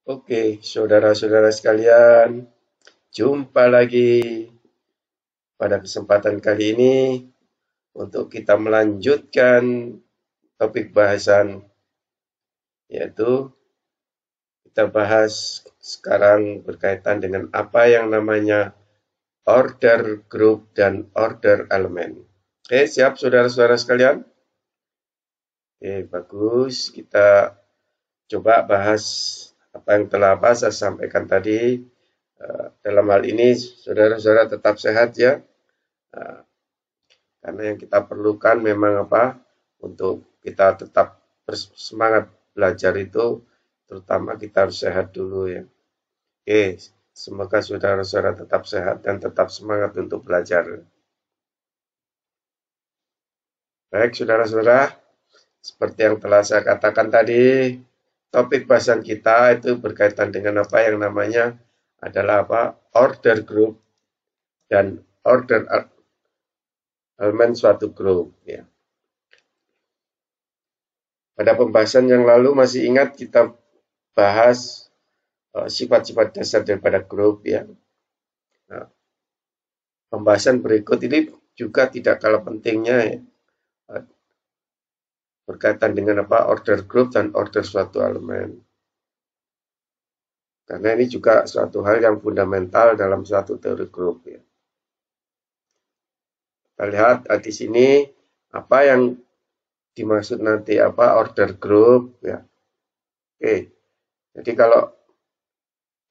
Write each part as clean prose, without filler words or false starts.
Oke, saudara-saudara sekalian, jumpa lagi pada kesempatan kali ini untuk kita melanjutkan topik bahasan, yaitu kita bahas sekarang berkaitan dengan apa yang namanya order group dan order elemen. Oke, siap saudara-saudara sekalian? Oke, bagus. Kita coba bahas apa yang telah saya sampaikan tadi. Dalam hal ini, saudara-saudara tetap sehat ya. Eh, Karena yang kita perlukan memang apa? Untuk kita tetap bersemangat belajar itu, terutama kita harus sehat dulu ya. Oke, semoga saudara-saudara tetap sehat dan tetap semangat untuk belajar. Baik, saudara-saudara, seperti yang telah saya katakan tadi, topik bahasan kita itu berkaitan dengan apa yang namanya adalah apa? Order group dan order elemen suatu grup ya. Pada pembahasan yang lalu masih ingat kita bahas sifat-sifat dasar daripada grup ya. Nah, pembahasan berikut ini juga tidak kalah pentingnya ya, berkaitan dengan apa order grup dan order suatu elemen. Karena ini juga suatu hal yang fundamental dalam suatu teori grup ya. Kita lihat di sini apa yang dimaksud nanti apa order grup ya. Oke, jadi kalau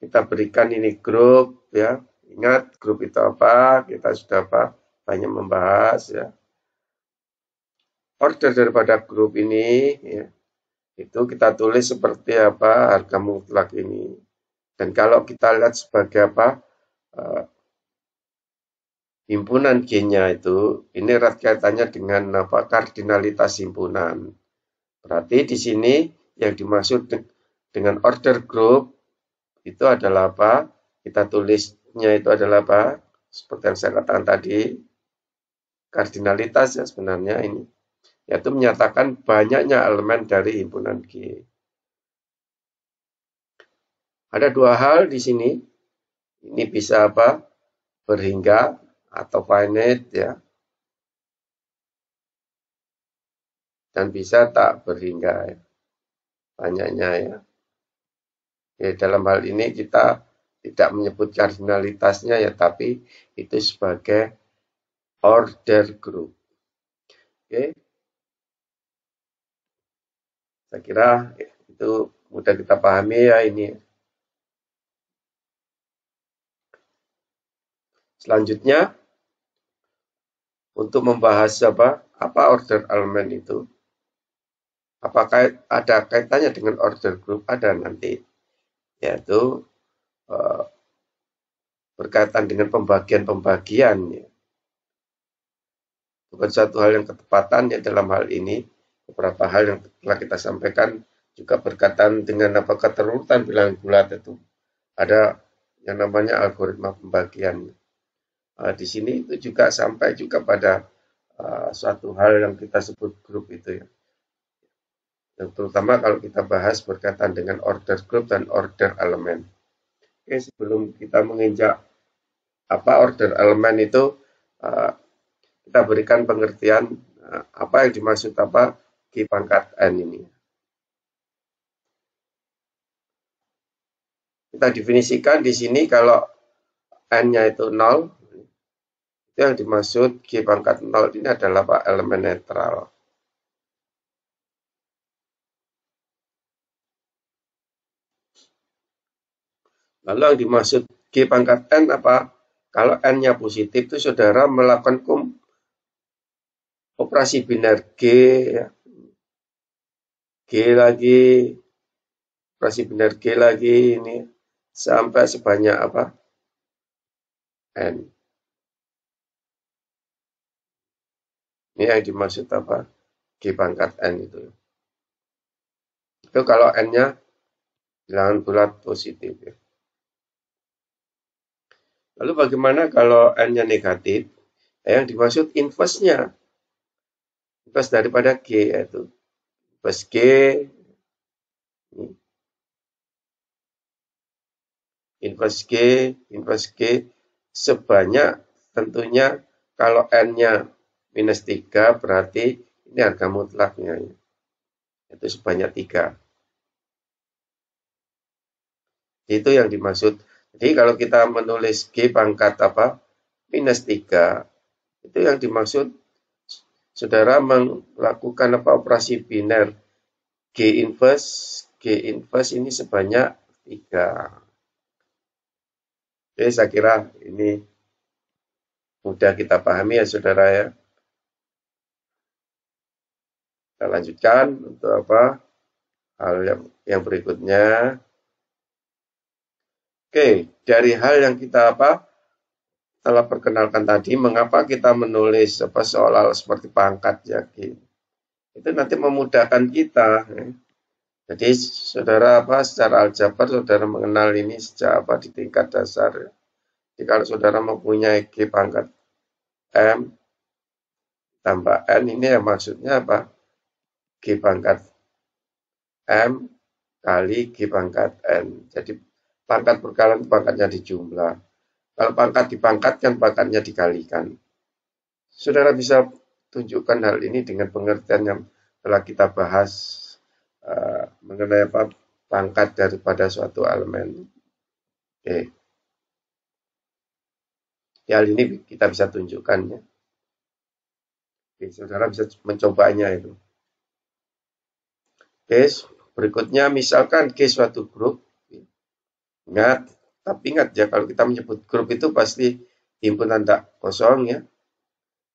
kita berikan ini grup ya, ingat grup itu apa? Kita sudah apa? Banyak membahas ya. Order daripada grup ini ya, itu kita tulis seperti apa harga mutlak ini. Dan kalau kita lihat sebagai apa eh, himpunan G-nya itu, ini erat kaitannya dengan apa kardinalitas himpunan. Berarti di sini yang dimaksud dengan order group itu adalah apa? Kita tulisnya itu adalah apa? Seperti yang saya katakan tadi, kardinalitas ya sebenarnya ini, yaitu menyatakan banyaknya elemen dari himpunan G. Ada dua hal di sini. Ini bisa apa? Berhingga atau finite ya, dan bisa tak berhingga ya, banyaknya ya. Dalam hal ini kita tidak menyebut kardinalitasnya ya, tapi itu sebagai order group. Oke, saya kira itu mudah kita pahami ya ini. Selanjutnya untuk membahas apa order elemen itu, apakah ada kaitannya dengan order group? Ada nanti, yaitu eh, berkaitan dengan pembagian-pembagian ya. Bukan satu hal yang ketepatan ya dalam hal ini. Beberapa hal yang telah kita sampaikan juga berkaitan dengan apa keterurutan bilangan bulat itu. Ada yang namanya algoritma pembagian. Di sini itu juga sampai juga pada suatu hal yang kita sebut grup itu ya. Yang terutama kalau kita bahas berkaitan dengan order group dan order elemen. Oke, sebelum kita menginjak apa order elemen itu, uh, kita berikan pengertian apa yang dimaksud apa G pangkat N ini. Kita definisikan di sini kalau N-nya itu 0, itu yang dimaksud G pangkat 0 ini adalah apa? Elemen netral. Lalu yang dimaksud G pangkat N apa? Kalau N-nya positif itu saudara melakukan operasi biner G, ya. G lagi, operasi biner G lagi ini sampai sebanyak apa? N. Ini yang dimaksud apa? G pangkat N itu. Itu kalau N-nya bilangan bulat positif ya. Lalu bagaimana kalau N-nya negatif? Yang dimaksud inverse-nya. Inverse daripada G yaitu inverse G inverse G sebanyak, tentunya kalau N-nya minus 3 berarti ini harga mutlaknya, itu sebanyak 3. Itu yang dimaksud. Jadi kalau kita menulis G pangkat minus 3, itu yang dimaksud saudara melakukan operasi biner G inverse ini sebanyak 3. Oke, saya kira ini mudah kita pahami ya saudara ya. Kita lanjutkan untuk hal yang berikutnya. Oke, dari hal yang kita telah perkenalkan tadi, mengapa kita menulis seolah seperti pangkat ya, itu nanti memudahkan kita. Ya. Jadi saudara secara aljabar saudara mengenal ini sejak di tingkat dasar. Ya. Jadi kalau saudara mempunyai G pangkat M tambah N, ini ya maksudnya G pangkat M kali G pangkat N. Jadi pangkat berkalian pangkatnya dijumlah. Kalau pangkat dipangkatkan, pangkatnya dikalikan. Saudara bisa tunjukkan hal ini dengan pengertian yang telah kita bahas mengenai pangkat daripada suatu elemen. Oke. Ya, hal ini kita bisa tunjukkan ya. Oke, saudara bisa mencobanya itu. Oke, berikutnya misalkan G suatu grup. Tapi ingat ya, kalau kita menyebut grup itu pasti himpunan tak kosong ya.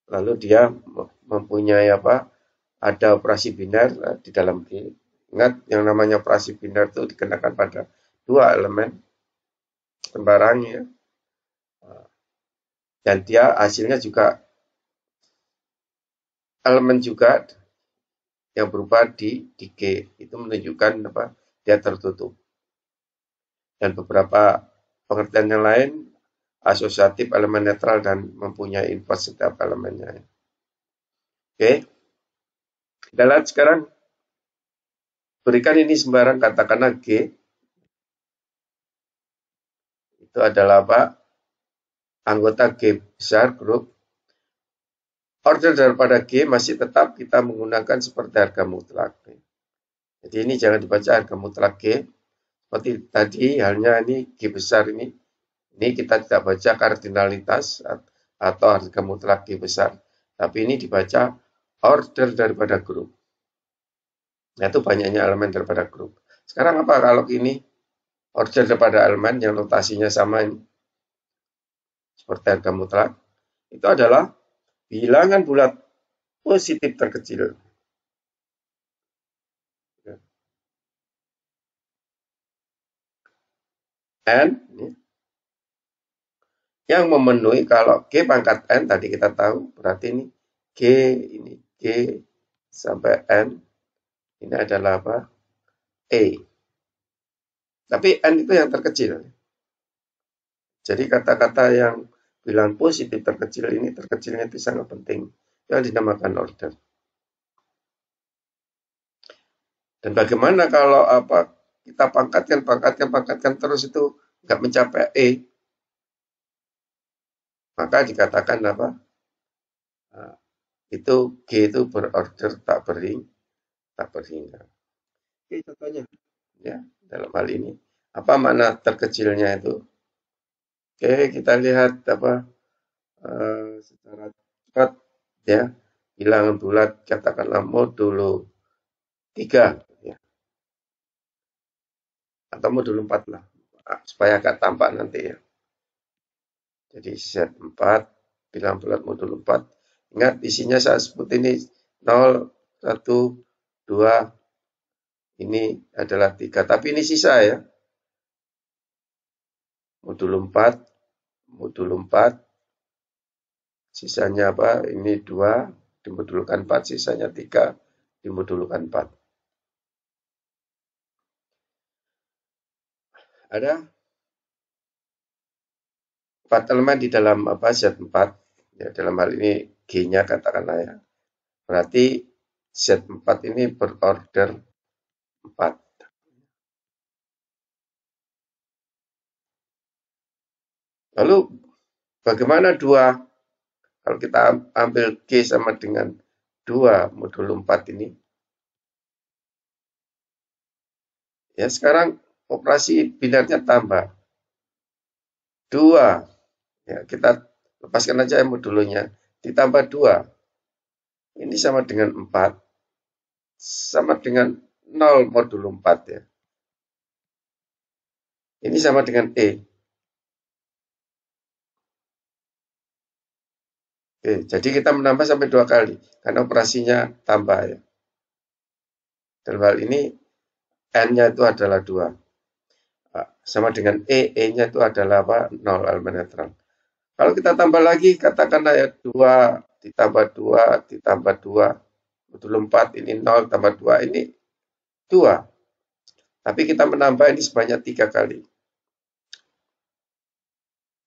Lalu dia mempunyai ada operasi biner di dalam G. Ingat, yang namanya operasi biner itu dikenakan pada dua elemen sembarangnya. Dan dia hasilnya juga elemen juga yang berupa di G. Itu menunjukkan dia tertutup. Dan beberapa pengertian yang lain, asosiatif, elemen netral, dan mempunyai inverse setiap elemennya. Oke, kita lihat sekarang. Berikan ini sembarang, katakanlah G. Itu adalah anggota G besar, grup. Order daripada G masih tetap kita menggunakan seperti harga mutlak. Jadi ini jangan dibaca harga mutlak G. Seperti tadi, halnya ini G besar ini. Ini kita tidak baca kardinalitas atau harga mutlak G besar. Tapi ini dibaca order daripada grup. Nah, itu banyaknya elemen daripada grup. Sekarang apa kalau ini order daripada elemen yang notasinya sama ini? Seperti harga mutlak. Itu adalah bilangan bulat positif terkecil. N yang memenuhi, kalau G pangkat N tadi kita tahu, berarti ini G sampai N, ini adalah E. Tapi N itu yang terkecil. Jadi kata-kata yang bilang positif terkecil ini, terkecilnya itu sangat penting. Yang dinamakan order. Dan bagaimana kalau kita pangkatkan terus itu nggak mencapai E, maka dikatakan itu G itu berorder tak berhingga. Oke, contohnya ya dalam hal ini apa makna terkecilnya itu? Oke, kita lihat secara cepat ya, bilangan bulat katakanlah modulo 3 ya, atau modulo 4 lah, supaya agak tampak nanti ya. Jadi set 4 bilangan bulat modulo 4. Ingat isinya saya sebut ini 0, 1, 2, ini adalah 3, tapi ini sisa ya. Modulo 4, sisanya ini 2, dimodulkan 4, sisanya 3, dimodulkan 4. Ada 4 elemen di dalam Z4, ya, dalam hal ini G-nya katakanlah ya. Berarti Z4 ini berorder 4. Lalu bagaimana 2? Kalau kita ambil G sama dengan 2 modulo 4 ini. Ya, sekarang operasi binarnya tambah. 2. Ya, kita lepaskan aja ya modulonya. Ditambah 2. Ini sama dengan 4. Sama dengan 0 modulo 4 ya. Ini sama dengan E. Oke, jadi kita menambah sampai 2 kali. Karena operasinya tambah ya. Dalam hal ini N-nya itu adalah 2. Sama dengan E, E-nya itu adalah apa? 0 elemen netral. Kalau kita tambah lagi, katakanlah ya 2 ditambah 2 ditambah 2. Modulo 4 ini 0 tambah 2 ini 2. Tapi kita menambah ini sebanyak 3 kali.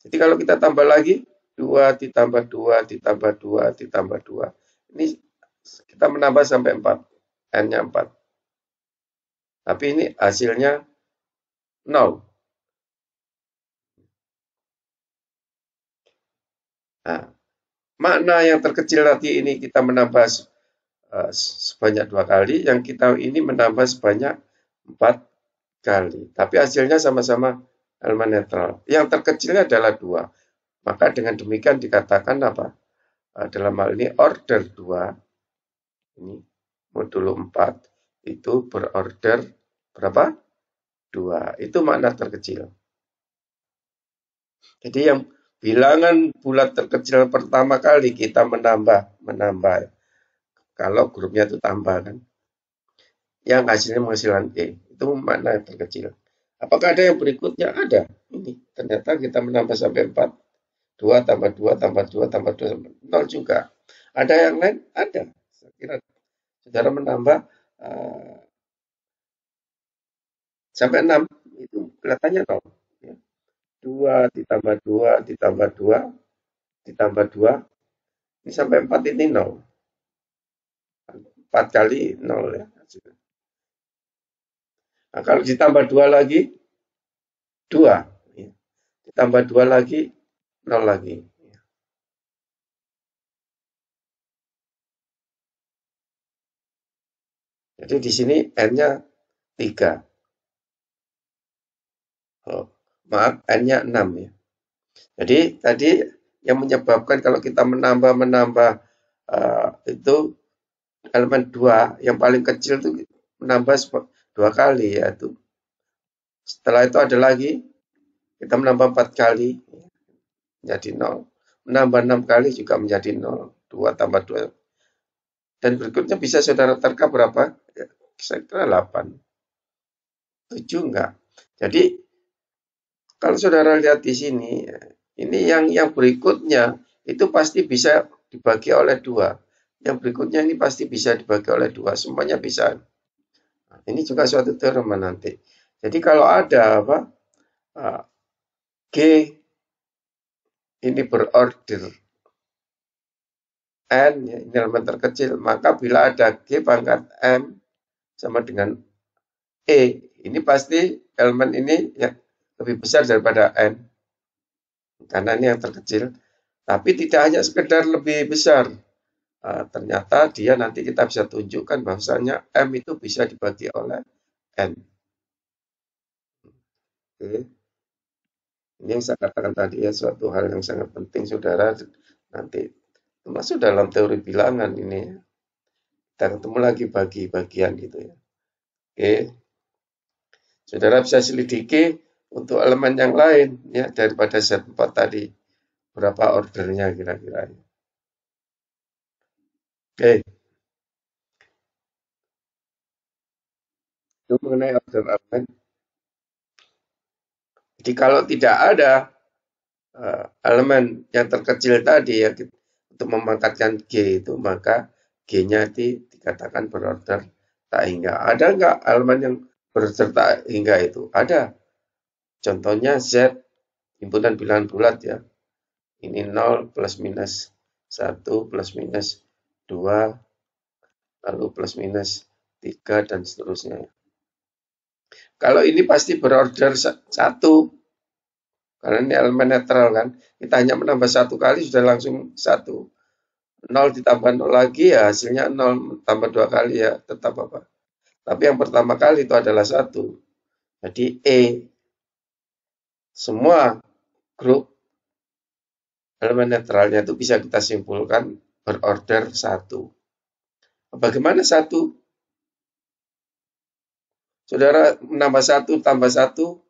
Jadi kalau kita tambah lagi, 2 ditambah 2 ditambah 2 ditambah 2. Ini kita menambah sampai 4. N-nya 4. Tapi ini hasilnya 0. Nah, makna yang terkecil tadi ini kita menambah sebanyak 2 kali, yang kita ini menambah sebanyak 4 kali. Tapi hasilnya sama-sama elemen netral. Yang terkecilnya adalah 2. Maka dengan demikian dikatakan apa? Dalam hal ini order 2, ini modulo 4, itu berorder berapa? 2. Itu makna terkecil. Jadi yang bilangan bulat terkecil pertama kali kita menambah. Kalau grupnya itu tambah kan. Yang hasilnya menghasilkan E. Itu makna yang terkecil. Apakah ada yang berikutnya? Ada. Ini ternyata kita menambah sampai 4. 2 tambah 2 tambah 2 tambah 2 tambah 0 juga. Ada yang lain? Ada. Saya kira saudara menambah sampai 6. Itu kelihatannya 0. Ya. 2 ditambah 2 ditambah 2 ditambah 2. Ini sampai 4 ini 0. 4 kali 0 ya. Nah, kalau ditambah 2 lagi, 2. Ya. Ditambah 2 lagi, 0 lagi. Jadi di sini N-nya 3. Oh, maaf, N-nya 6 ya. Jadi tadi yang menyebabkan kalau kita menambah itu elemen 2, yang paling kecil itu menambah 2 kali yaitu. Setelah itu ada lagi, kita menambah 4 kali menjadi 0. Menambah 6 kali juga menjadi 0. 2 tambah 2. Dan berikutnya bisa saudara terka berapa? Ya, saya kira 8. 7 enggak. Jadi kalau saudara lihat di sini, ini yang berikutnya itu pasti bisa dibagi oleh 2. Yang berikutnya ini pasti bisa dibagi oleh 2. Semuanya bisa. Nah, ini juga suatu teorema nanti. Jadi kalau ada apa? G ini berorder N, ya, ini elemen terkecil, maka bila ada G pangkat M sama dengan E, ini pasti elemen ini ya, lebih besar daripada N. Karena ini yang terkecil. Tapi tidak hanya sekedar lebih besar. Ternyata dia nanti kita bisa tunjukkan bahwasanya M itu bisa dibagi oleh N. Oke. Ini yang saya katakan tadi ya, suatu hal yang sangat penting saudara. Nanti termasuk dalam teori bilangan ini. Kita ketemu lagi bagi-bagian gitu ya. Oke. Saudara bisa selidiki untuk elemen yang lain ya daripada Z4 tadi. Berapa ordernya kira-kira. Oke. Itu mengenai order elemen. Jadi kalau tidak ada elemen yang terkecil tadi ya untuk memangkatkan G itu, maka G-nya dikatakan berorder tak hingga. Ada nggak elemen yang berorder tak hingga itu? Ada. Contohnya Z, himpunan bilangan bulat ya. Ini 0 plus minus 1 plus minus 2, lalu plus minus 3 dan seterusnya. Kalau ini pasti berorder 1. Karena ini elemen netral kan. Kita hanya menambah satu kali sudah langsung satu. 0 ditambah 0 lagi ya hasilnya 0 tambah 2 kali ya tetap apa. Tapi yang pertama kali itu adalah satu. Jadi semua grup elemen netralnya itu bisa kita simpulkan berorder satu. Bagaimana satu? Saudara menambah satu tambah satu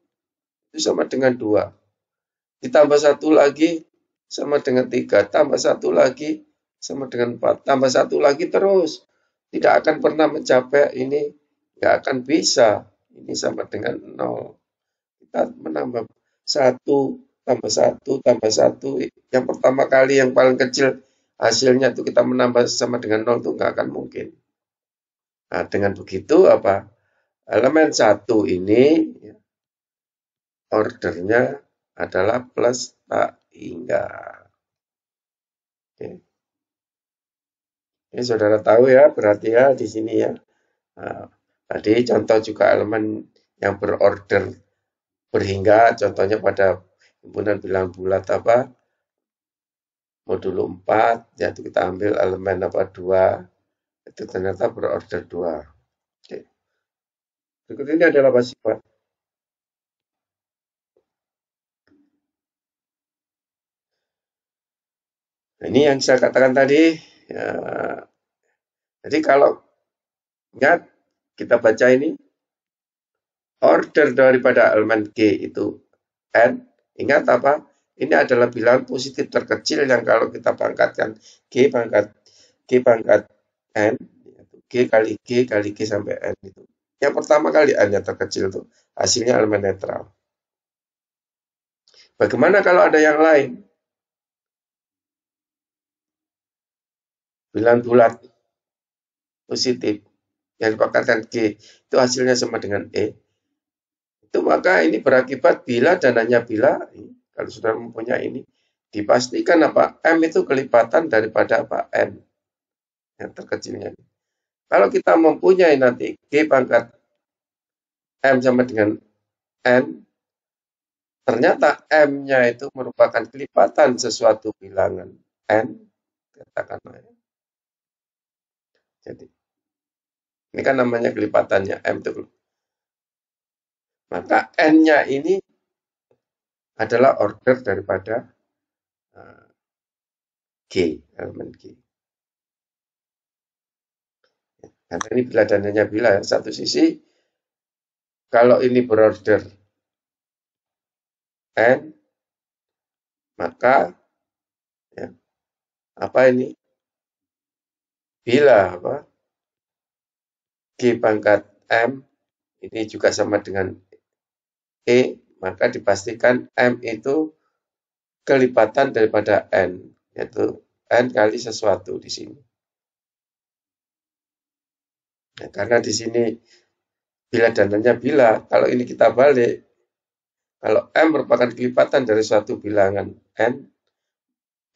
itu sama dengan 2. Ditambah satu lagi sama dengan 3. Tambah satu lagi sama dengan 4. Tambah satu lagi terus. Tidak akan pernah mencapai ini. Nggak akan bisa. Ini sama dengan 0. Kita menambah 1 tambah 1 tambah 1. Yang pertama kali yang paling kecil hasilnya itu kita menambah sama dengan 0 itu nggak akan mungkin. Nah, dengan begitu apa? Elemen 1 ini ordernya adalah plus tak hingga. Oke. Ini saudara tahu ya, berarti ya di sini ya. Nah, tadi contoh juga elemen yang berorder berhingga, contohnya pada himpunan bilangan bulat apa? Modulo 4, yaitu kita ambil elemen apa 2, itu ternyata berorder 2. Oke. Berikut ini adalah sifat. Nah, ini yang saya katakan tadi. Ya, jadi kalau ingat kita baca ini order daripada elemen G itu N. Ingat apa? Ini adalah bilangan positif terkecil yang kalau kita pangkatkan G pangkat N, G kali G sampai N itu. Yang pertama kali N yang terkecil itu hasilnya elemen netral. Bagaimana kalau ada yang lain? Bilangan bulat positif yang dipangkatkan G itu hasilnya sama dengan E. Itu maka ini berakibat bila dan hanya bila kalau sudah mempunyai ini dipastikan apa M itu kelipatan daripada apa N yang terkecilnya. Kalau kita mempunyai nanti G pangkat M sama dengan N, ternyata M-nya itu merupakan kelipatan sesuatu bilangan N, katakanlah ya. Jadi ini kan namanya kelipatannya M itu. Maka N-nya ini adalah order daripada G, elemen G. Karena ini bila dan hanya bila ya. Satu sisi, kalau ini berorder N, maka ya, apa ini? Bila apa? G pangkat M ini juga sama dengan E, maka dipastikan M itu kelipatan daripada N, yaitu N kali sesuatu di sini. Nah, karena di sini bila dan hanya bila, kalau ini kita balik, kalau M merupakan kelipatan dari suatu bilangan N,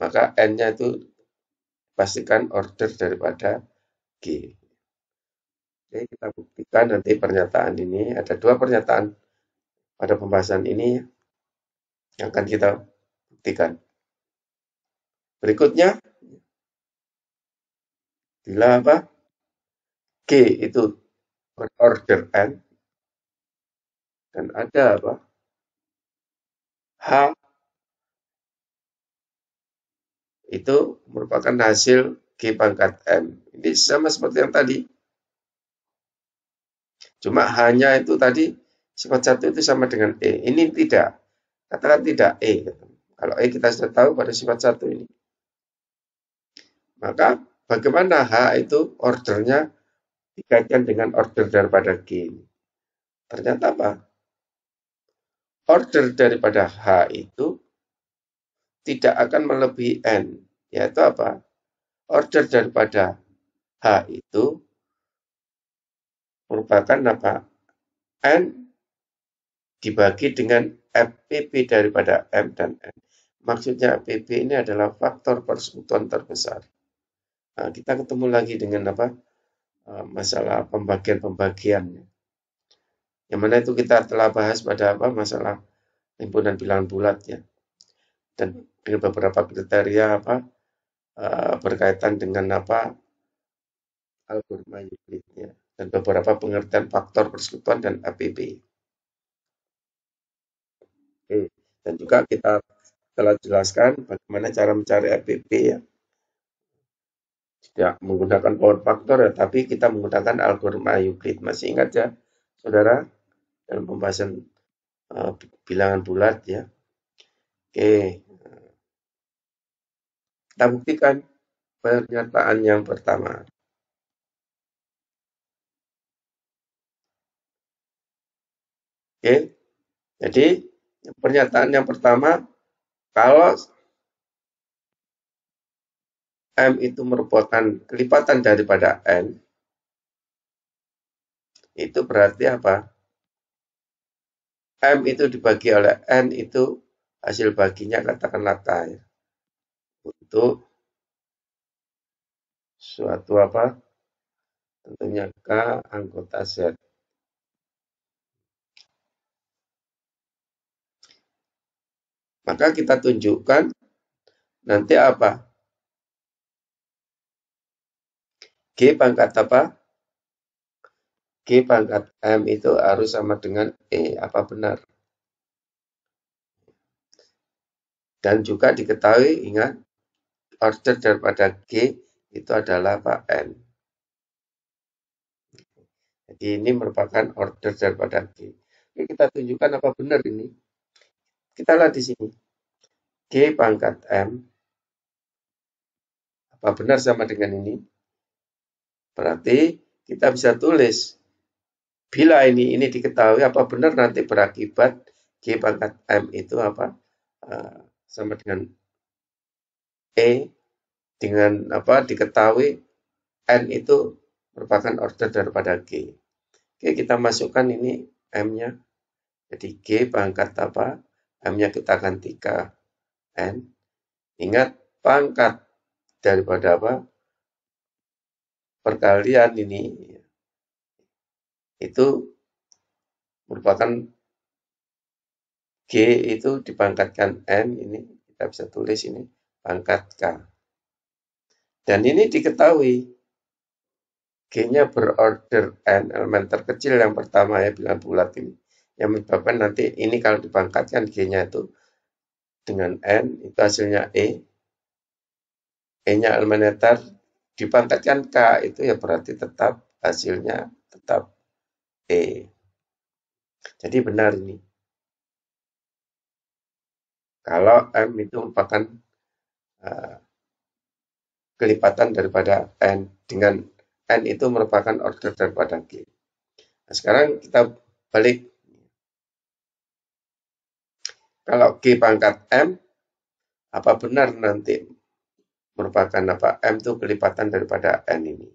maka N-nya itu pastikan order daripada G. Oke, kita buktikan nanti pernyataan ini. Ada dua pernyataan pada pembahasan ini yang akan kita buktikan. Berikutnya, bila apa? G itu berorder N, dan ada apa? H itu merupakan hasil G pangkat M. Ini sama seperti yang tadi. Cuma hanya itu tadi sifat satu itu sama dengan E. Ini tidak. Katakan tidak E. Kalau E kita sudah tahu pada sifat satu ini. Maka bagaimana H itu ordernya dikaitkan dengan order daripada G. Ternyata apa? Order daripada H itu tidak akan melebihi N. Yaitu apa? Order daripada H itu merupakan apa? N dibagi dengan FPP daripada M dan N. Maksudnya FPP ini adalah faktor persekutuan terbesar. Nah, kita ketemu lagi dengan apa? Masalah pembagian-pembagian. Yang mana itu kita telah bahas pada apa? Masalah himpunan bilangan bulat ya. Dan dengan beberapa kriteria berkaitan dengan algoritma Euclid ya, dan beberapa pengertian faktor persekutuan dan APB. Oke. Dan juga kita telah jelaskan bagaimana cara mencari APB ya. Tidak menggunakan power factor ya, tapi kita menggunakan algoritma Euclid. Masih ingat ya, saudara, dalam pembahasan bilangan bulat ya. Oke, kita buktikan pernyataan yang pertama. Oke, jadi pernyataan yang pertama, kalau M itu merupakan kelipatan daripada N, itu berarti apa? M itu dibagi oleh N itu hasil baginya katakanlah K ya. Untuk suatu tentunya K anggota Z. Maka kita tunjukkan nanti apa? G pangkat G pangkat M itu harus sama dengan E. Apa benar? Dan juga diketahui, ingat, order daripada G itu adalah N. Jadi ini merupakan order daripada G. Oke, kita tunjukkan apa benar ini. Kita lihat di sini. G pangkat M. Apa benar sama dengan ini? Berarti kita bisa tulis. Bila ini diketahui, apa benar nanti berakibat G pangkat M itu sama dengan E, dengan diketahui N itu merupakan order daripada G. Oke, kita masukkan ini M-nya. Jadi G pangkat M-nya kita gantikan N. Ingat, pangkat daripada perkalian ini itu merupakan G itu dipangkatkan N, ini kita bisa tulis ini pangkat K. Dan ini diketahui G-nya berorder N, elemen terkecil yang pertama ya, bilangan bulat ini. Yang menyebabkan nanti ini kalau dipangkatkan G-nya itu dengan N, itu hasilnya E. E-nya elemen netar, dipangkatkan K, itu ya berarti tetap hasilnya tetap E. Jadi benar ini. Kalau M itu merupakan kelipatan daripada N, dengan N itu merupakan order daripada G. Nah, sekarang kita balik. Kalau G pangkat M, apa benar nanti merupakan M itu kelipatan daripada N ini?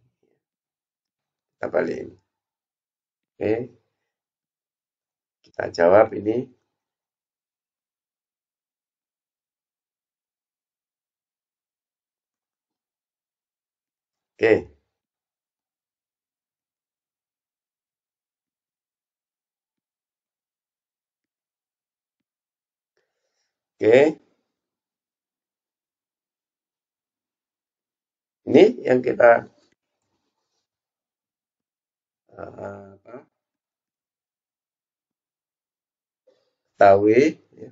Kita balik ini. Oke. Kita jawab ini. Oke. Oke. Ini yang kita ketahui ya.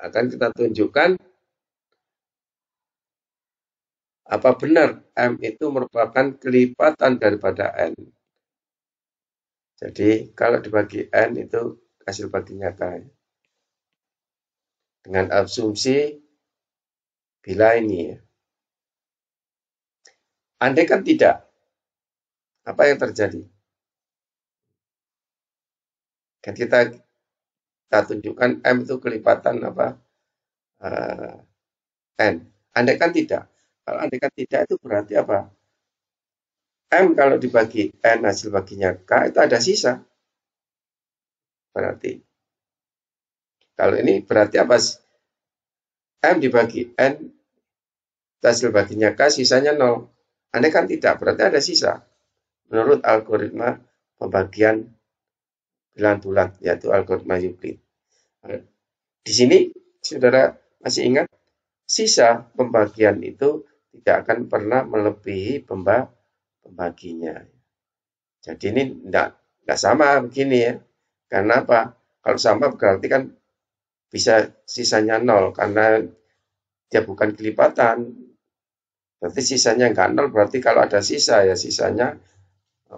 Akan kita tunjukkan apa benar M itu merupakan kelipatan daripada N. Jadi kalau dibagi N itu hasil baginya K. Dengan asumsi bila ini ya. Andai kan tidak, apa yang terjadi? Kan kita tunjukkan M itu kelipatan N. Andai kan tidak. Kalau andai kan tidak itu berarti apa? M kalau dibagi N hasil baginya K itu ada sisa. Berarti. Kalau ini berarti apa? M dibagi N hasil baginya K sisanya 0. Andai kan tidak, berarti ada sisa. menurut algoritma pembagian bilangan bulat, yaitu algoritma Euclid. Di sini, saudara masih ingat, sisa pembagian itu tidak akan pernah melebihi pembaginya. Jadi ini tidak sama begini ya. Karena apa? Kalau sama berarti kan bisa sisanya 0 karena dia bukan kelipatan. Berarti sisanya nggak 0, berarti kalau ada sisa ya sisanya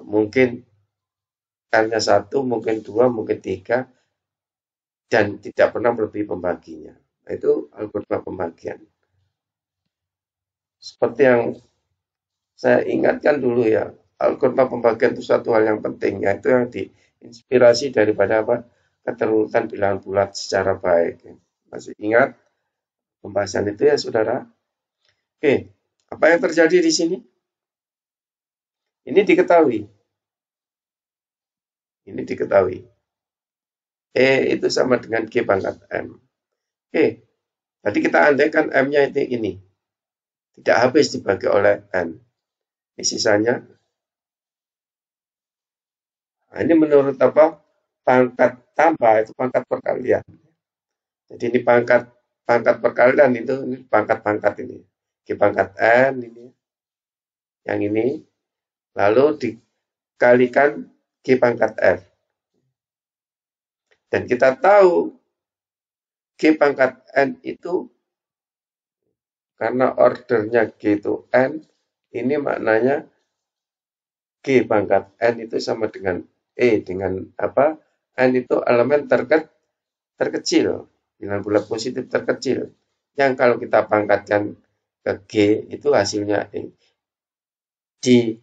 mungkin N-nya 1, mungkin 2, mungkin 3, dan tidak pernah melebihi pembaginya. Nah, itu algoritma pembagian. Seperti yang saya ingatkan dulu ya, algoritma pembagian itu satu hal yang penting, yaitu yang diinspirasi daripada apa? Keterurutan bilangan bulat secara baik. Masih ingat pembahasan itu ya, saudara? Oke, apa yang terjadi di sini? Ini diketahui. Ini diketahui. E itu sama dengan G pangkat M. Oke, jadi kita andaikan M-nya itu ini. Tidak habis dibagi oleh N. Ini sisanya. Nah, ini menurut apa? Pangkat tambah itu pangkat perkalian. Jadi ini pangkat perkalian itu ini pangkat-pangkat ini. G pangkat N ini. Yang ini. Lalu dikalikan G pangkat F. Dan kita tahu G pangkat N itu karena ordernya G itu N, ini maknanya G pangkat N itu sama dengan E, dengan apa? N itu elemen terkecil, bilangan bulat positif terkecil. Yang kalau kita pangkatkan ke G itu hasilnya E. Di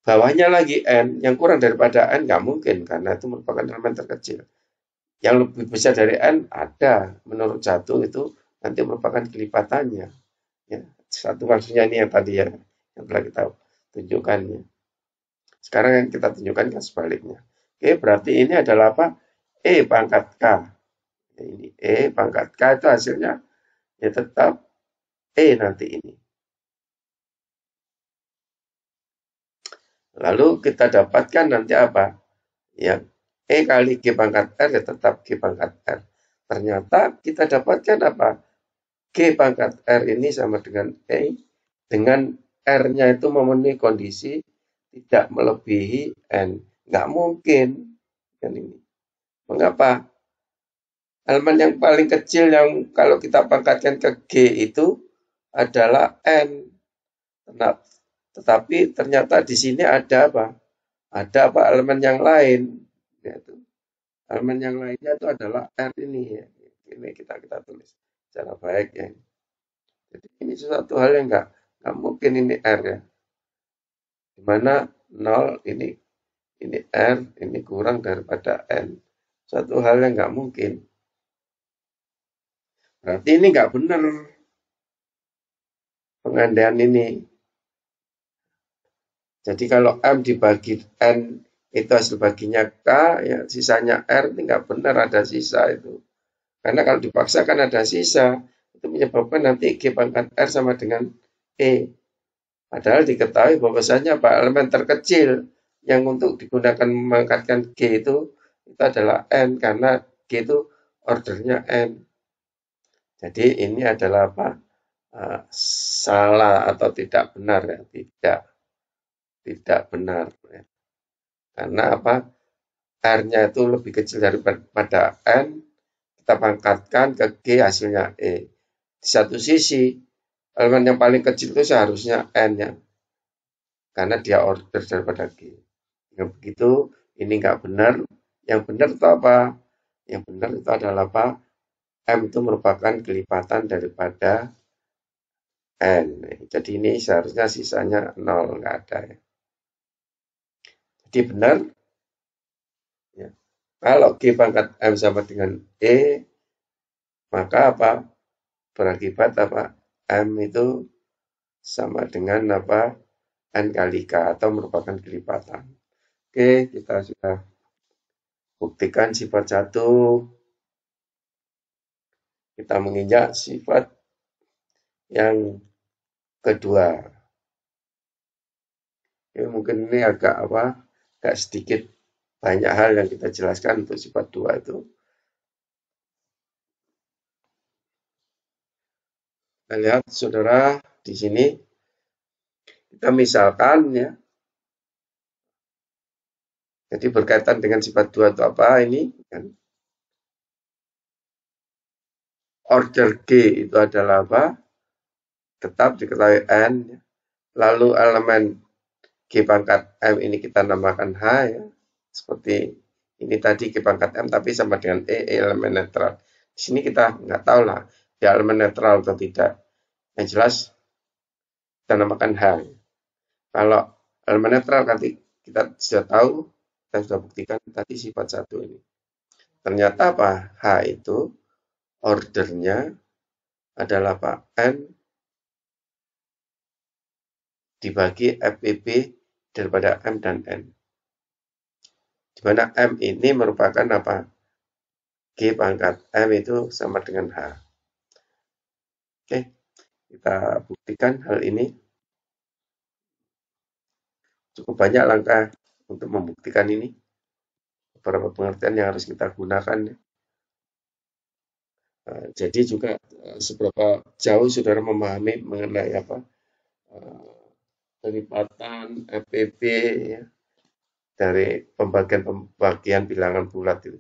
bawahnya lagi N, yang kurang daripada N nggak mungkin, karena itu merupakan elemen terkecil. Yang lebih besar dari N ada, menurut satu itu nanti merupakan kelipatannya. Ya, satu maksudnya ini yang tadi ya, yang telah kita tunjukkannya. Sekarang yang kita tunjukkan kan sebaliknya. Oke, berarti ini adalah apa? E pangkat K. Ini E pangkat K itu hasilnya ya tetap E nanti ini. Lalu kita dapatkan nanti apa? Ya, E kali G pangkat R ya tetap G pangkat R. Ternyata kita dapatkan apa? G pangkat R ini sama dengan E, dengan R-nya itu memenuhi kondisi tidak melebihi N. Nggak mungkin. Kan ini. Mengapa? Elemen yang paling kecil yang kalau kita pangkatkan ke G itu adalah N. Tetapi ternyata di sini ada apa? Ada apa elemen yang lain? Yaitu elemen yang lainnya itu adalah R ini ya. Ini kita tulis secara baik ya. Jadi ini sesuatu hal yang nggak mungkin ini R ya. Dimana 0 ini R, ini kurang daripada N. Satu hal yang nggak mungkin. Berarti ini nggak benar pengandaian ini. Jadi kalau M dibagi N itu hasil baginya K, ya sisanya R ini nggak benar ada sisa itu. Karena kalau dipaksakan ada sisa, itu menyebabkan nanti G pangkat R sama dengan E. Padahal diketahui bahwasanya apa elemen terkecil yang untuk digunakan memangkatkan G itu adalah N, karena G itu ordernya N. Jadi ini adalah apa? Salah atau tidak benar ya, tidak benar ya. Karena apa? R-nya itu lebih kecil daripada N, kita pangkatkan ke G hasilnya E. Di satu sisi, elemen yang paling kecil itu seharusnya N ya, karena dia order daripada G. Yang begitu, ini nggak benar. Yang benar itu apa? Yang benar itu adalah apa? M itu merupakan kelipatan daripada N. Jadi ini seharusnya sisanya 0, nggak ada ya. Jadi benar, ya. Kalau G pangkat M sama dengan E, maka apa? Berakibat apa? M itu sama dengan apa? N kali K atau merupakan kelipatan. Oke, kita sudah buktikan sifat 1. Kita menginjak sifat yang kedua. Mungkin ini agak sedikit banyak hal yang kita jelaskan untuk sifat 2 itu. Kita lihat saudara di sini, kita misalkan ya, jadi berkaitan dengan sifat 2 itu apa ini? Kan? Order G itu adalah apa? Tetap diketahui N, ya. Lalu elemen G pangkat M ini kita namakan H ya. Seperti ini tadi G pangkat M tapi sama dengan elemen netral. Di sini kita nggak tahu lah dia elemen netral atau tidak. Yang jelas kita namakan H. Kalau elemen netral nanti kita sudah tahu, kita sudah buktikan tadi sifat 1 ini. Ternyata apa? H itu ordernya adalah apa? N dibagi FPB daripada M dan N. Di mana M ini merupakan apa? G pangkat M itu sama dengan H. Oke, kita buktikan hal ini. Cukup banyak langkah untuk membuktikan ini. Beberapa pengertian yang harus kita gunakan. Jadi juga seberapa jauh saudara memahami mengenai apa pelipatan FPB ya, dari pembagian bilangan bulat itu.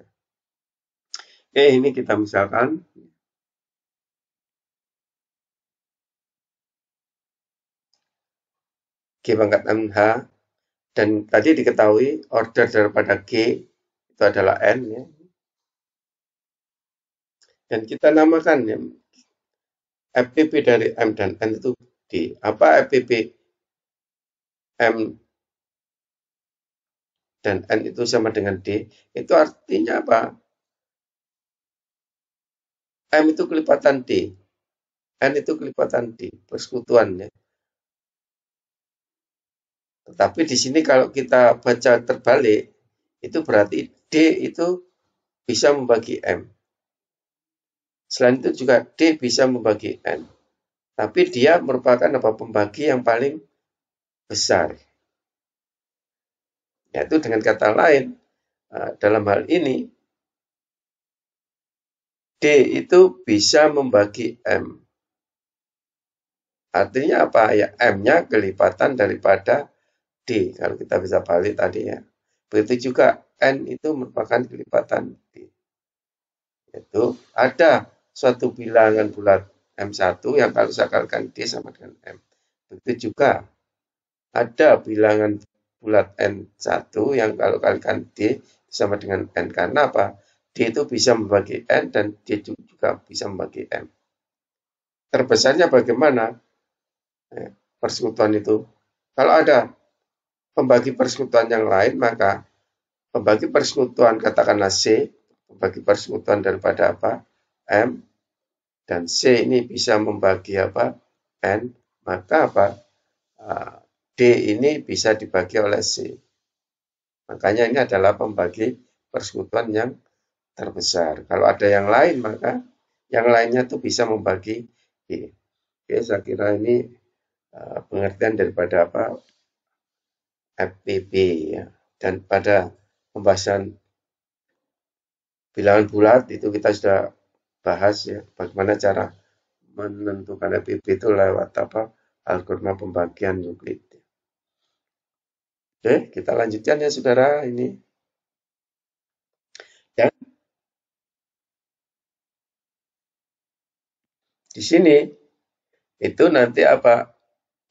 Oke, ini kita misalkan G pangkat MH dan tadi diketahui order daripada G itu adalah N ya. Dan kita namakan ya, FPB dari M dan N itu D. Apa FPB M dan N itu sama dengan D? Itu artinya apa? M itu kelipatan D. N itu kelipatan D, persekutuannya. Tetapi di sini kalau kita baca terbalik, itu berarti D itu bisa membagi M. Selain itu juga D bisa membagi N. Tapi dia merupakan apa? Pembagi yang paling besar. Yaitu dengan kata lain, dalam hal ini, D itu bisa membagi M. Artinya apa? Ya, M-nya kelipatan daripada D. Kalau kita bisa balik tadi ya. Begitu juga N itu merupakan kelipatan D. Itu ada suatu bilangan bulat M1 yang kalau saya kalikan D sama dengan M. Begitu juga ada bilangan bulat N1 yang kalau kalikan D sama dengan N. Karena apa? D itu bisa membagi N dan D juga bisa membagi M. Terbesarnya bagaimana? Persekutuan itu. Kalau ada pembagi persekutuan yang lain, maka pembagi persekutuan katakanlah C, pembagi persekutuan daripada apa? M, dan C ini bisa membagi apa? N, maka apa? D ini bisa dibagi oleh C. Makanya ini adalah pembagi persekutuan yang terbesar. Kalau ada yang lain, maka yang lainnya tuh bisa membagi D. Oke, saya kira ini pengertian daripada apa? FPB ya. Dan pada pembahasan bilangan bulat itu kita sudah bahas ya bagaimana cara menentukan FPB itu lewat apa algoritma pembagian Euclid. Oke, kita lanjutkan ya saudara ini. Dan di sini itu nanti apa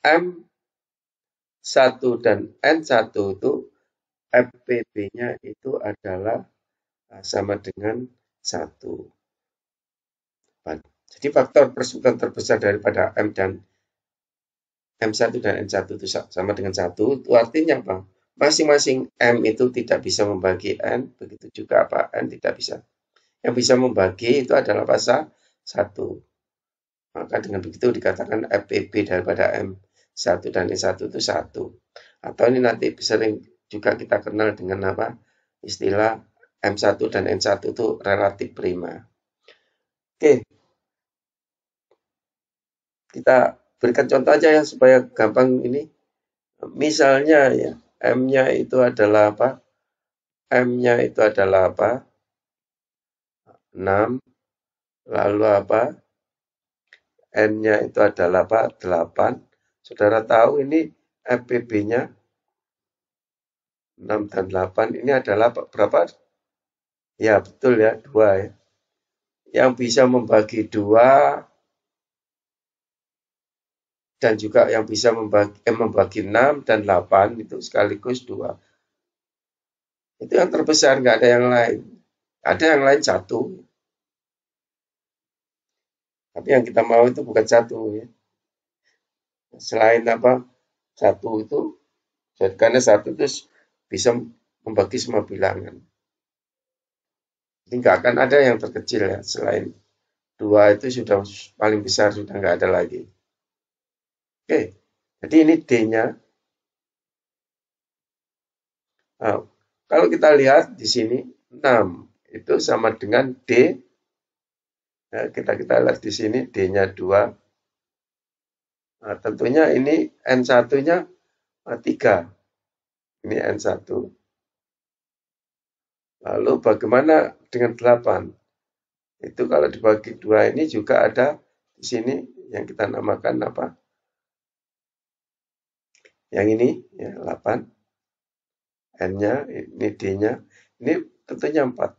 M1 dan N1 itu FPB-nya itu adalah sama dengan 1. Jadi faktor persekutuan terbesar daripada M dan M1 dan N1 itu sama dengan 1. Itu artinya apa? Masing-masing M itu tidak bisa membagi N, begitu juga apa? N tidak bisa. Yang bisa membagi itu adalah pasal 1. Maka dengan begitu dikatakan FPB daripada M1 dan N1 itu 1. Atau ini nanti sering juga kita kenal dengan apa? Istilah M1 dan N1 itu relatif prima. Oke. Kita berikan contoh aja ya supaya gampang ini Misalnya ya, M-nya itu adalah apa? M-nya itu adalah apa? 6. Lalu apa? N-nya itu adalah apa? 8. Saudara tahu ini FPB-nya 6 dan 8 ini adalah berapa? Ya, betul ya, 2 ya. Yang bisa membagi 2 dan juga yang bisa membagi 6 dan 8 itu sekaligus 2. Itu yang terbesar, nggak ada yang lain. Ada yang lain 1, tapi yang kita mau itu bukan 1 ya. Selain apa? 1 itu, karena 1 itu bisa membagi semua bilangan. Jadi nggak akan ada yang terkecil ya, selain 2 itu sudah paling besar, sudah nggak ada lagi. Oke, jadi ini D-nya. Nah, kalau kita lihat di sini 6 itu sama dengan D. Ya, kita lihat di sini D-nya 2. Nah, tentunya ini N1-nya 3. Ini N1. Lalu bagaimana dengan 8? Itu kalau dibagi 2 ini juga ada di sini yang kita namakan apa? Yang ini ya 8. N-nya, ini D-nya. Ini tentunya 4.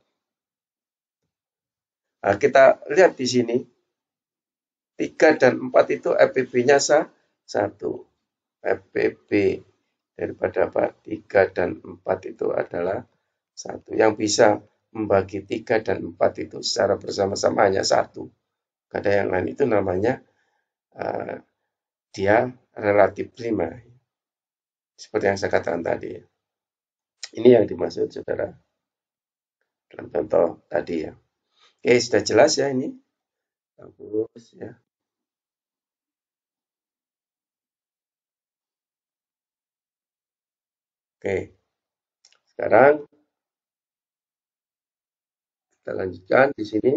Nah, kita lihat di sini 3 dan 4 itu FPB-nya 1. FPB daripada apa? 3 dan 4 itu adalah 1. Yang bisa membagi 3 dan 4 itu secara bersama-sama hanya 1. Gak ada yang lain, itu namanya dia relatif prima. Seperti yang saya katakan tadi. Ini yang dimaksud saudara dalam contoh tadi ya. Oke, sudah jelas ya ini. Bagus ya. Oke, sekarang kita lanjutkan di sini.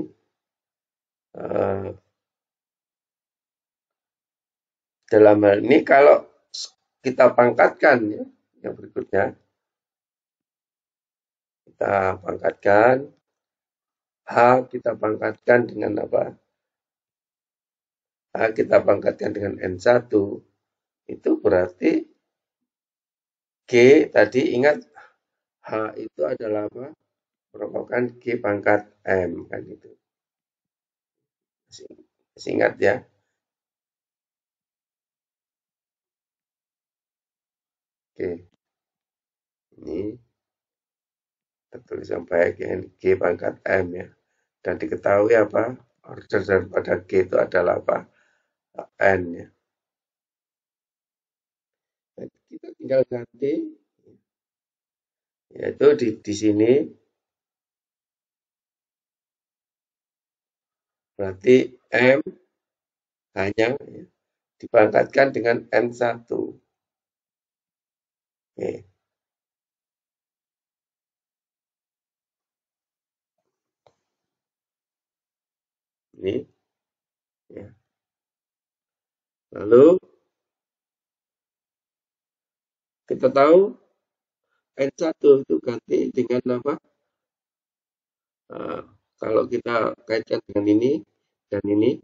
Dalam hal ini kalau kita pangkatkan ya, yang berikutnya kita pangkatkan H, kita pangkatkan dengan apa? H kita pangkatkan dengan N1, itu berarti G tadi ingat H itu adalah apa? Merupakan G pangkat M kan itu. Masih ingat ya? Oke. Ini tertulis yang baik ya, G pangkat M ya. Dan diketahui apa? Order daripada G itu adalah apa? N ya. Jadi kita tinggal ganti, yaitu di sini berarti M hanya ya, dipangkatkan dengan N1. Oke. Ini ya. Lalu kita tahu N1 itu ganti dengan apa? Nah, kalau kita kaitkan dengan ini dan ini,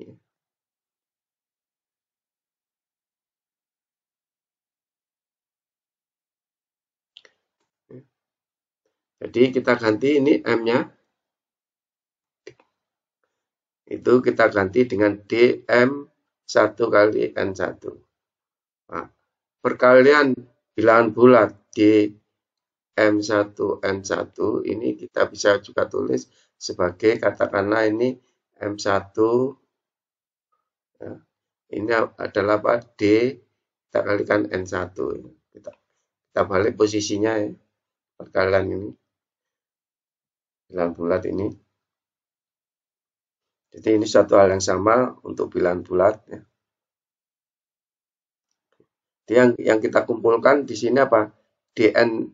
jadi kita ganti ini M-nya, itu kita ganti dengan DM1 kali N1. Nah, perkalian bilangan bulat DM1 N1 ini kita bisa juga tulis sebagai katakanlah ini M1 ya, ini adalah apa? D kita kalikan N1 ya. Kita balik posisinya ya, perkalian ini bilangan bulat ini. Jadi ini satu hal yang sama untuk bilangan bulat ya. Jadi yang kita kumpulkan di sini apa? DN1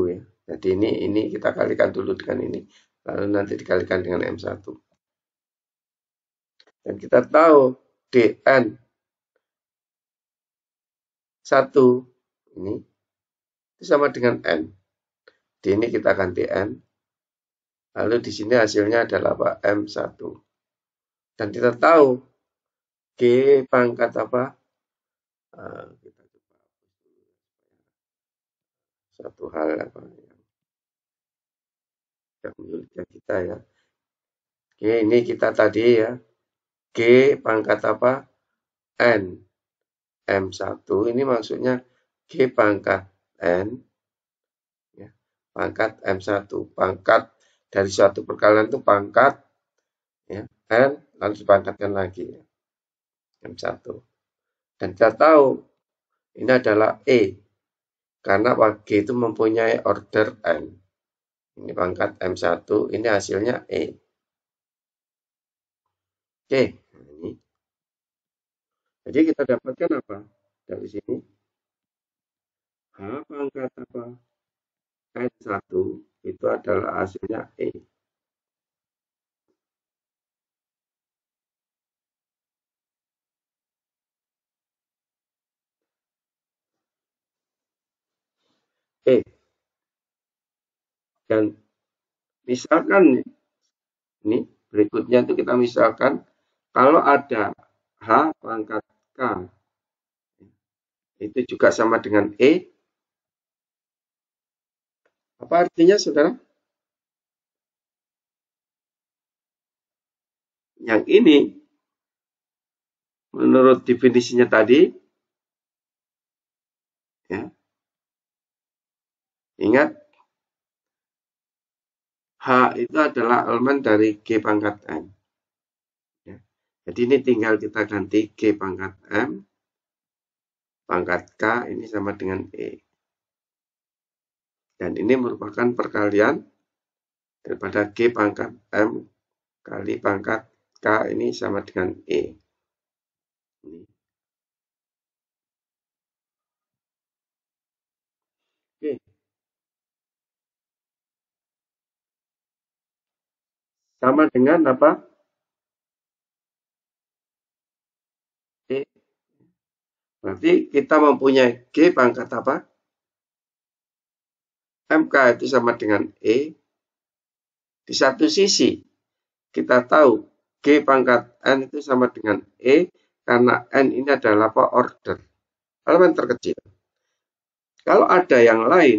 ya. Jadi ini kita kalikan dulu dengan ini, lalu nanti dikalikan dengan M1. Dan kita tahu DN 1 ini itu sama dengan N. D ini kita ganti N. Lalu di sini hasilnya adalah apa? M1. Dan kita tahu G pangkat apa? Kita coba satu hal apa yang menyulitkan kita ya. Oke, ini kita tadi ya. G pangkat apa? N. M1 ini maksudnya G pangkat N. Ya, pangkat M1. Pangkat dari suatu perkalian itu pangkat ya, N lalu dipangkatkan lagi ya, M1. Dan kita tahu ini adalah E. Karena G itu mempunyai order N. Ini pangkat M1, ini hasilnya E. Oke, ini. Jadi kita dapatkan apa? Dari sini. H pangkat apa? N1 itu adalah hasilnya E. E. Dan misalkan ini berikutnya itu kita misalkan kalau ada H pangkat K itu juga sama dengan E. Apa artinya, saudara? Yang ini, menurut definisinya tadi, ya, ingat, H itu adalah elemen dari G pangkat M. Ya. Jadi ini tinggal kita ganti G pangkat M, pangkat K ini sama dengan E. Dan ini merupakan perkalian daripada G pangkat M kali pangkat K ini sama dengan E. Ini. Oke. Sama dengan apa? E. Berarti kita mempunyai G pangkat apa? MK itu sama dengan E. Di satu sisi, kita tahu G pangkat N itu sama dengan E, karena N ini adalah apa? Order. Elemen terkecil. Kalau ada yang lain,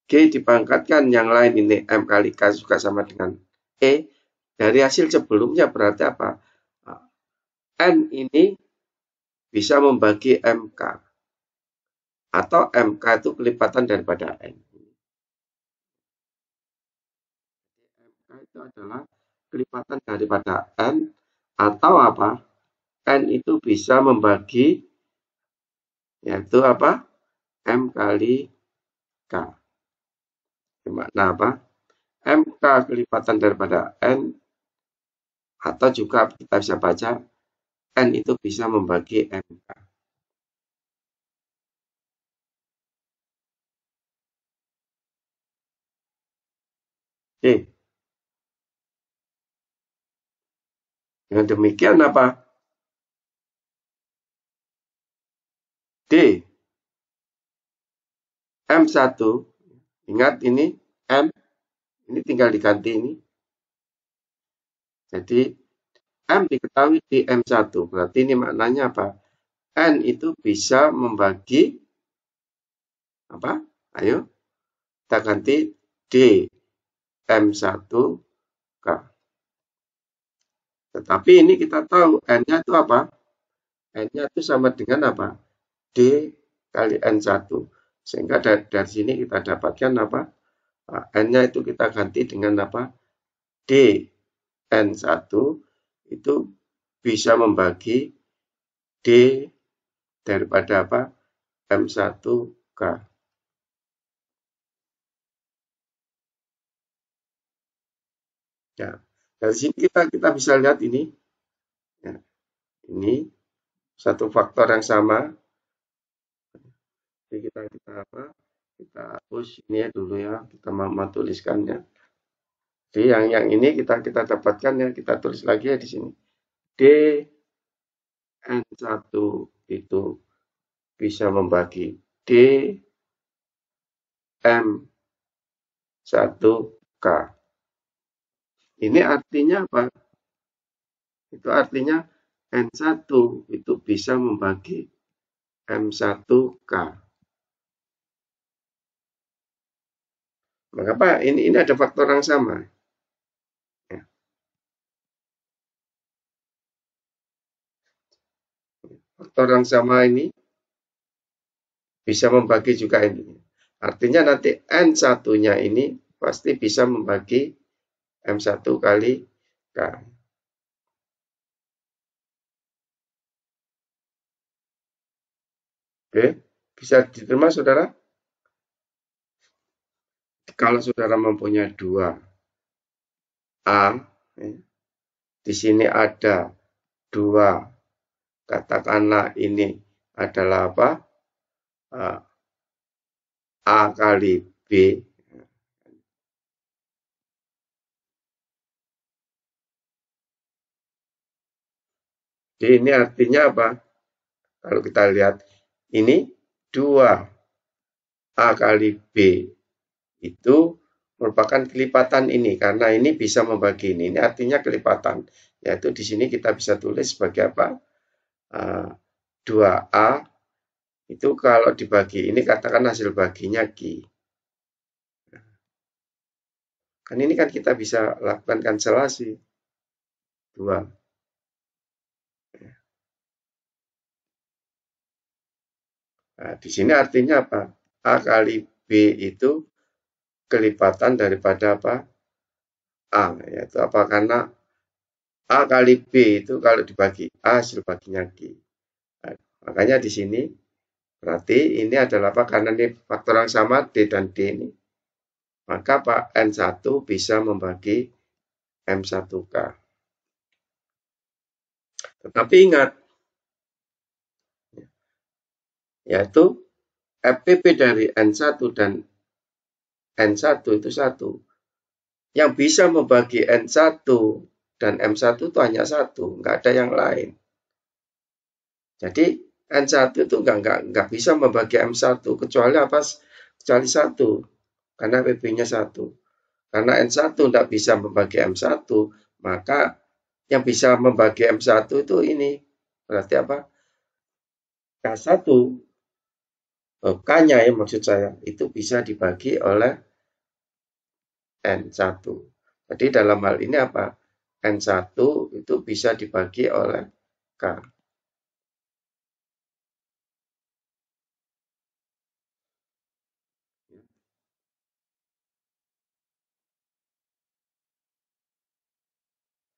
G dipangkatkan yang lain ini M kali K juga sama dengan E. Dari hasil sebelumnya berarti apa? N ini bisa membagi MK. Atau MK itu kelipatan daripada N. MK itu adalah kelipatan daripada N. Atau apa? N itu bisa membagi, yaitu apa? M kali K. Makna apa? MK kelipatan daripada N, atau juga kita bisa baca N itu bisa membagi MK. Oke. Dengan demikian apa? D. M1. Ingat ini M. Ini tinggal diganti ini. Jadi M diketahui di M1. Berarti ini maknanya apa? N itu bisa membagi apa? Ayo kita ganti D M1 K. Tetapi ini kita tahu N-nya itu apa? N-nya itu sama dengan apa? D kali N1. Sehingga dari sini kita dapatkan apa? N-nya itu kita ganti dengan apa? D N1 itu bisa membagi D daripada apa? M1K. Ya, dari sini kita bisa lihat ini. Ya, ini satu faktor yang sama. Jadi kita apa? Kita hapus ini ya dulu ya. Kita mau tuliskannya. Jadi yang ini kita dapatkan ya, kita tulis lagi ya di sini. D N1 itu bisa membagi D M1K. Ini artinya apa? Itu artinya N1 itu bisa membagi M1K. Mengapa? Ini ada faktor yang sama. Ya. Faktor yang sama ini bisa membagi juga ini. Artinya nanti N1-nya ini pasti bisa membagi M1 kali K. Oke, bisa diterima saudara? Kalau saudara mempunyai dua A, ya, di sini ada dua, katakanlah ini adalah apa? A kali B. Jadi ini artinya apa? Kalau kita lihat ini 2 A kali B itu merupakan kelipatan ini karena ini bisa membagi ini. Ini artinya kelipatan. Yaitu di sini kita bisa tulis sebagai apa? 2A itu kalau dibagi ini katakan hasil baginya Q. Kan ini kan kita bisa lakukan kanselasi. 2. Nah, di sini artinya apa? A kali B itu kelipatan daripada apa? A, yaitu apa? Karena A kali B itu kalau dibagi A hasil baginya Q. Nah, makanya di sini berarti ini adalah apa? Karena ini faktor yang sama D dan D ini. Maka Pak N1 bisa membagi M1K. Tetapi ingat, yaitu FPP dari N1 dan N1 itu 1. Yang bisa membagi N1 dan M1 itu hanya 1, nggak ada yang lain. Jadi N1 itu nggak bisa membagi M1 kecuali apa? Kecuali 1. Karena PP-nya 1. Karena N1 tidak bisa membagi M1, maka yang bisa membagi M1 itu ini. Berarti apa? K1, K-nya ya maksud saya, itu bisa dibagi oleh N1. Jadi dalam hal ini apa? N1 itu bisa dibagi oleh K.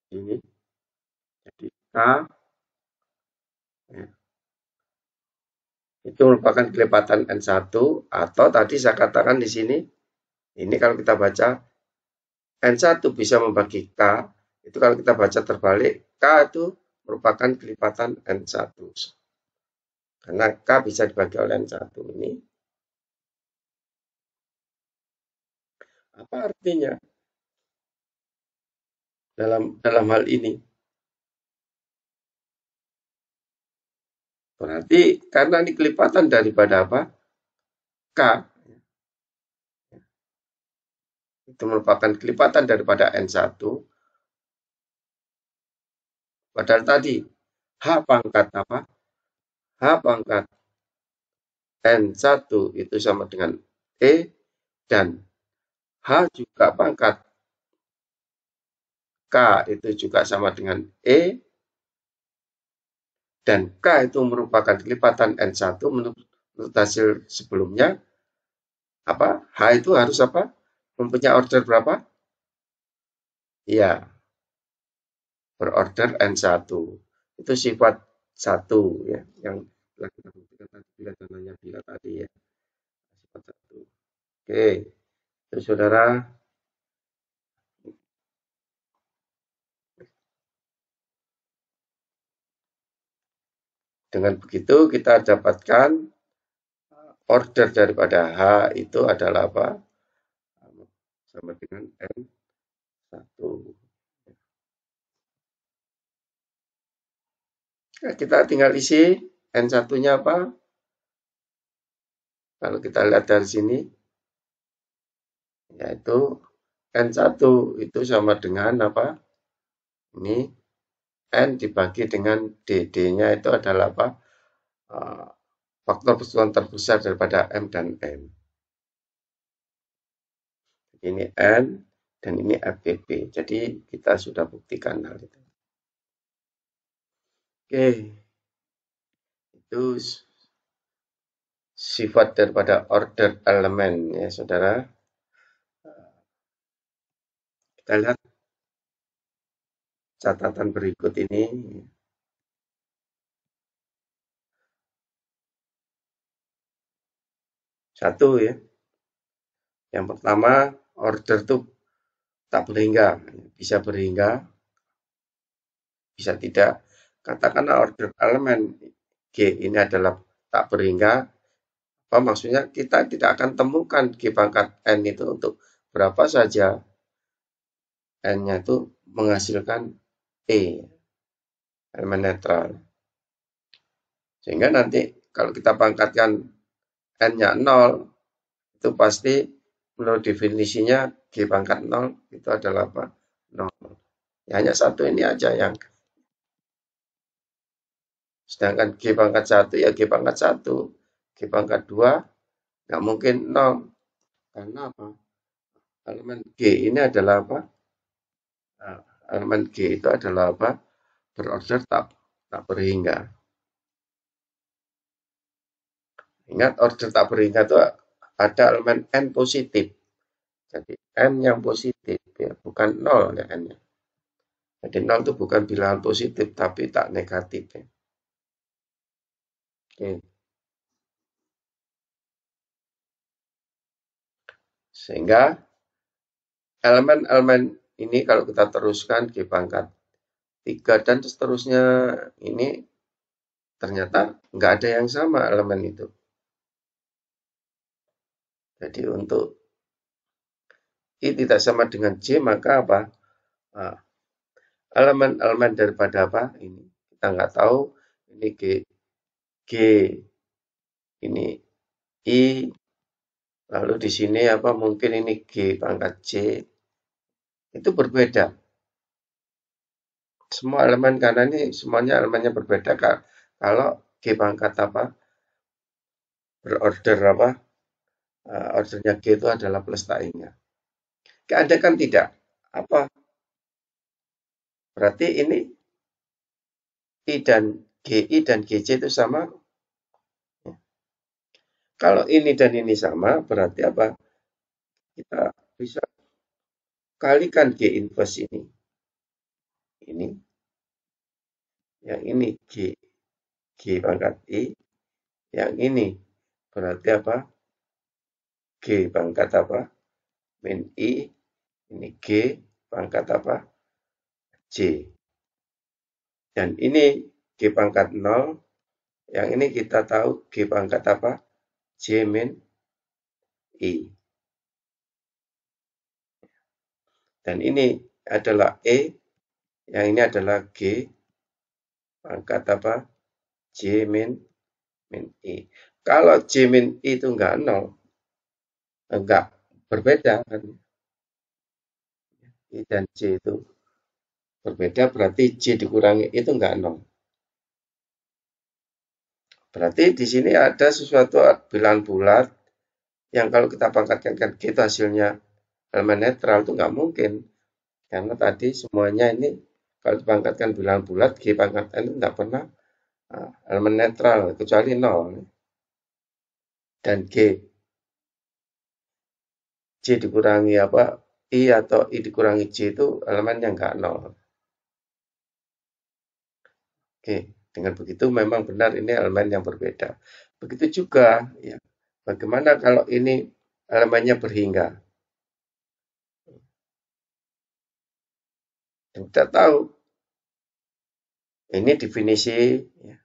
Ini jadi K ya, itu merupakan kelipatan N1 atau tadi saya katakan di sini, ini kalau kita baca N1 bisa membagi K, itu kalau kita baca terbalik, K itu merupakan kelipatan N1. Karena K bisa dibagi oleh N1 ini. Apa artinya dalam hal ini? Berarti karena ini kelipatan daripada apa? K. Itu merupakan kelipatan daripada N1. Padahal tadi H pangkat apa? H pangkat N1 itu sama dengan E dan H juga pangkat K itu juga sama dengan E dan K itu merupakan kelipatan N1 menurut hasil sebelumnya apa? H itu harus apa? Mempunyai order berapa? Ya, berorder N1. Itu sifat 1 ya, yang telah kita buktikan tadi bila dananya bila tadi ya. Sifat 1. Oke, itu saudara. Dengan begitu kita dapatkan order daripada H itu adalah apa? Sama dengan N1. Nah, kita tinggal isi N1-nya apa? Kalau kita lihat dari sini, yaitu N1 itu sama dengan apa? Ini N dibagi dengan D. D-nya itu adalah apa? Eh, Faktor persatuan terbesar daripada M dan N. Ini N dan ini FPP. Jadi kita sudah buktikan hal itu. Oke, itu sifat daripada order elemen ya saudara. Kita lihat catatan berikut ini. Satu ya. Yang pertama, order itu tak berhingga. Bisa berhingga, bisa tidak. Katakanlah order elemen G ini adalah tak berhingga. Apa maksudnya? Kita tidak akan temukan G pangkat N itu untuk berapa saja N-nya itu menghasilkan E, elemen netral. Sehingga nanti kalau kita pangkatkan N-nya 0, itu pasti menurut definisinya G pangkat 0 itu adalah apa? 0. Ya, hanya satu ini aja yang. Sedangkan G pangkat 1 ya G pangkat 1. G pangkat 2 nggak mungkin 0. Karena apa? Elemen G ini adalah apa? Nah, elemen G itu adalah apa? Berorder tak berhingga. Ingat order tak berhingga itu ada elemen N positif. Jadi N yang positif ya, bukan 0 ya N-nya. Jadi 0 itu bukan bilangan positif tapi tak negatif ya. Oke. Sehingga elemen-elemen ini kalau kita teruskan G pangkat 3 dan seterusnya ini ternyata nggak ada yang sama elemen itu. Jadi untuk I tidak sama dengan J maka apa? Nah, elemen-elemen daripada apa? Ini kita nggak tahu ini G ini I lalu di sini apa mungkin ini G pangkat J itu berbeda. Semua elemen karena ini semuanya elemennya berbeda Kak. Kalau G pangkat apa berorder apa ordernya G itu adalah plus taingnya. Keandaikan tidak apa berarti ini I dan GI dan GC itu sama. Kalau ini dan ini sama berarti apa? Kita bisa kalikan G inverse ini. Ini yang ini G pangkat I, yang ini berarti apa? G pangkat apa? Min I, ini G pangkat apa? J. Dan ini G pangkat 0, yang ini kita tahu G pangkat apa? J min I. Dan ini adalah E, yang ini adalah G pangkat apa? J min I. Kalau J min I itu enggak berbeda kan? I dan J itu berbeda berarti J dikurangi itu enggak 0. Berarti di sini ada sesuatu bilangan bulat yang kalau kita pangkatkan kan G itu hasilnya elemen netral itu enggak mungkin. Karena tadi semuanya ini kalau dipangkatkan bilangan bulat G pangkat N itu enggak pernah elemen netral kecuali 0. Dan J dikurangi apa? I atau I dikurangi J itu elemen yang enggak 0. Oke, dengan begitu memang benar ini elemen yang berbeda. Begitu juga ya. Bagaimana kalau ini elemennya berhingga? Dan kita tahu ini definisi ya,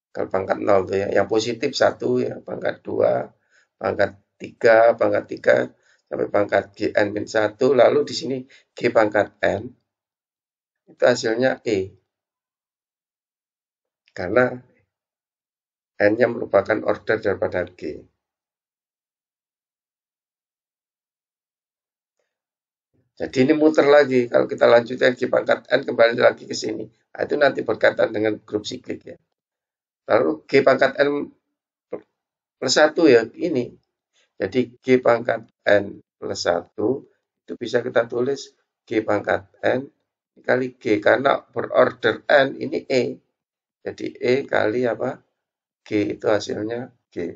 kalau pangkat 0 tuh ya, yang positif 1 ya, pangkat 2, pangkat 3, pangkat 3 sampai pangkat Gn-1, lalu di sini G pangkat N itu hasilnya E. karena N-nya merupakan order daripada G. Jadi ini muter lagi. Kalau kita lanjutkan G pangkat N kembali lagi ke sini. Nah, itu nanti berkaitan dengan grup siklik ya. Lalu G pangkat N plus 1 ya ini. Jadi G pangkat N plus 1 itu bisa kita tulis G pangkat N kali G. Karena berorder N ini E. Jadi E kali apa? G itu hasilnya G.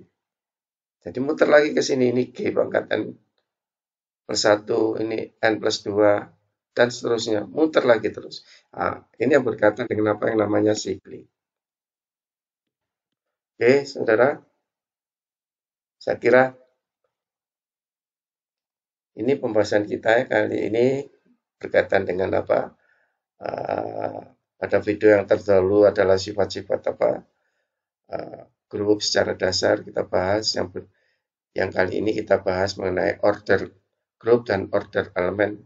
Jadi muter lagi ke sini. Ini G pangkat N plus 1, ini N plus 2, dan seterusnya. Muter lagi terus. Nah, ini yang berkaitan dengan apa yang namanya siklik. Oke, saudara. Saya kira ini pembahasan kita ya, kali ini berkaitan dengan apa? Pada video yang terdahulu adalah sifat-sifat apa? Grup secara dasar kita bahas. Yang kali ini kita bahas mengenai order grup dan order elemen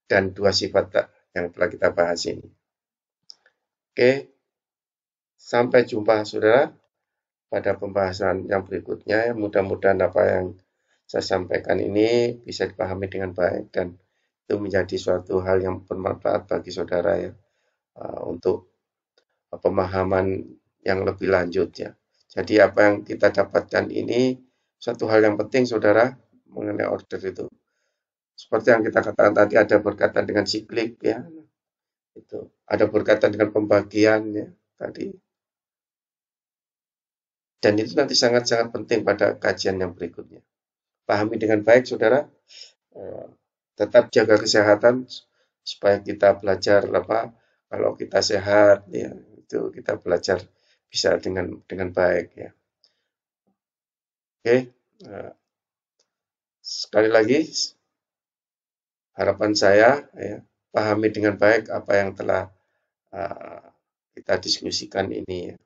dan dua sifat yang telah kita bahas ini. Oke, sampai jumpa saudara pada pembahasan yang berikutnya. Mudah-mudahan apa yang saya sampaikan ini bisa dipahami dengan baik dan itu menjadi suatu hal yang bermanfaat bagi saudara ya, untuk pemahaman yang lebih lanjut ya. Jadi apa yang kita dapatkan ini suatu hal yang penting saudara mengenai order itu. Seperti yang kita katakan tadi ada berkaitan dengan siklik ya. Itu ada berkaitan dengan pembagian ya tadi. Dan itu nanti sangat-sangat penting pada kajian yang berikutnya. Pahami dengan baik saudara. Tetap jaga kesehatan supaya kita belajar apa, kalau kita sehat ya itu kita belajar bisa dengan baik ya. Oke, sekali lagi harapan saya ya, pahami dengan baik apa yang telah kita diskusikan ini ya.